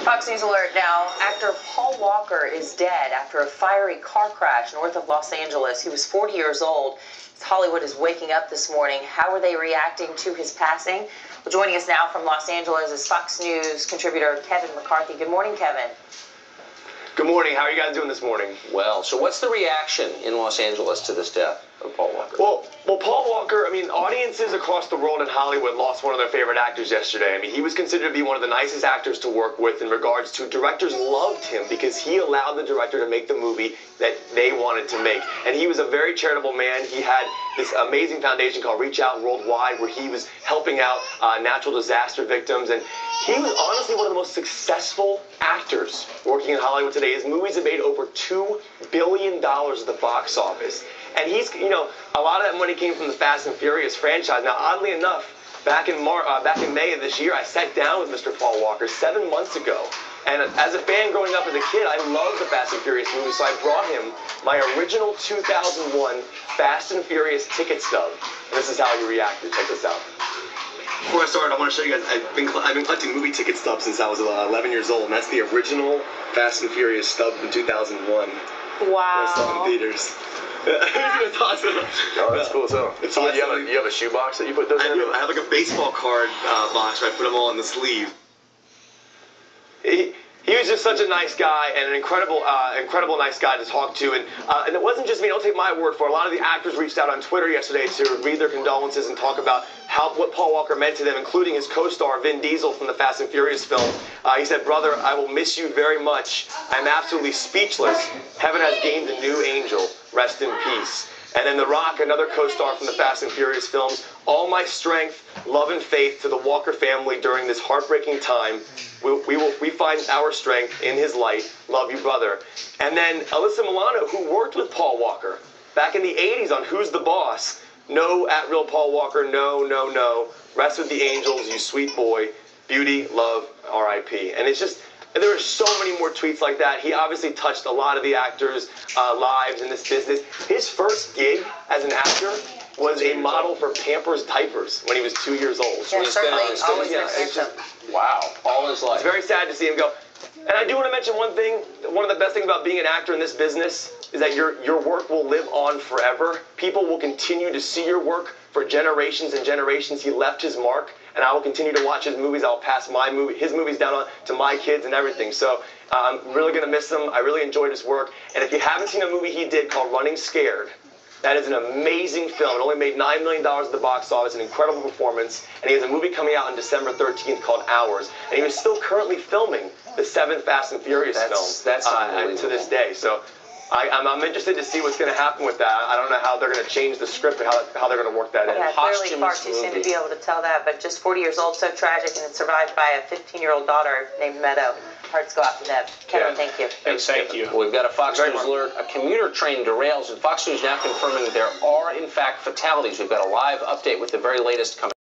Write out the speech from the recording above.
Fox News alert now. Actor Paul Walker is dead after a fiery car crash north of Los Angeles. He was 40 years old. Hollywood is waking up this morning. How are they reacting to his passing? Well, joining us now from Los Angeles is Fox News contributor Kevin McCarthy. Good morning, Kevin. Good morning. How are you guys doing this morning? Well, so what's the reaction in Los Angeles to this death of Paul Walker? Well, Paul Walker, I mean, audiences across the world in Hollywood lost one of their favorite actors yesterday. I mean, he was considered to be one of the nicest actors to work with in regards to directors loved him because he allowed the director to make the movie that they wanted to make. And he was a very charitable man. He had this amazing foundation called Reach Out Worldwide where he was helping out natural disaster victims. And he was honestly one of the most successful actors working in Hollywood today. His movies have made over $2 billion at the box office. And he's, you know, a lot of that money came from the Fast and Furious franchise. Now, oddly enough, back in May of this year, I sat down with Mr. Paul Walker 7 months ago. And as a fan growing up as a kid, I loved the Fast and Furious movies, so I brought him my original 2001 Fast and Furious ticket stub. And this is how he reacted. Check this out. Before I start, I want to show you guys, I've been collecting movie ticket stubs since I was 11 years old, and that's the original Fast and Furious stub from 2001. Wow. I saw in theaters. Oh, that's cool. So you have a shoebox that you put those in? I have like a baseball card box where I put them all in the sleeve. He was just such a nice guy and an incredible nice guy to talk to. And it wasn't just me. Don't take my word for it. A lot of the actors reached out on Twitter yesterday to read their condolences and talk about what Paul Walker meant to them, including his co-star Vin Diesel from the Fast and Furious film. He said, "Brother, I will miss you very much. I'm absolutely speechless. Heaven has gained a new angel. Rest in peace." And then The Rock, another co-star from the Fast and Furious films, "All my strength, love, and faith to the Walker family during this heartbreaking time. We find our strength in his light. Love you, brother." And then Alyssa Milano, who worked with Paul Walker back in the 80s on Who's the Boss. "No, at real Paul Walker, no, no, no. Rest with the angels, you sweet boy. Beauty, love, R.I.P." And it's just, there are so many more tweets like that. He obviously touched a lot of the actors' lives in this business. His first gig as an actor was a model for Pampers diapers when he was 2 years old. Yeah, certainly always been handsome. Wow, all his life. It's very sad to see him go. And I do want to mention one thing. One of the best things about being an actor in this business is that your work will live on forever. People will continue to see your work for generations and generations. He left his mark, and I will continue to watch his movies. I'll pass his movies down on to my kids and everything. So I'm really going to miss him. I really enjoyed his work. And if you haven't seen a movie he did called Running Scared, that is an amazing film. It only made $9 million at the box office, an incredible performance. And he has a movie coming out on December 13th called Hours. And he was still currently filming the 7th Fast and Furious film to this day. So I'm interested to see what's going to happen with that. I don't know how they're going to change the script and how they're going to work that in. Yeah, clearly far too soon to be able to tell that, but just 40 years old, so tragic, and it's survived by a 15-year-old daughter named Meadow. Hearts go out to them. Kevin, thank you. Thank you. We've got a Fox News alert. A commuter train derails, and Fox News now confirming there are, in fact, fatalities. We've got a live update with the very latest coming.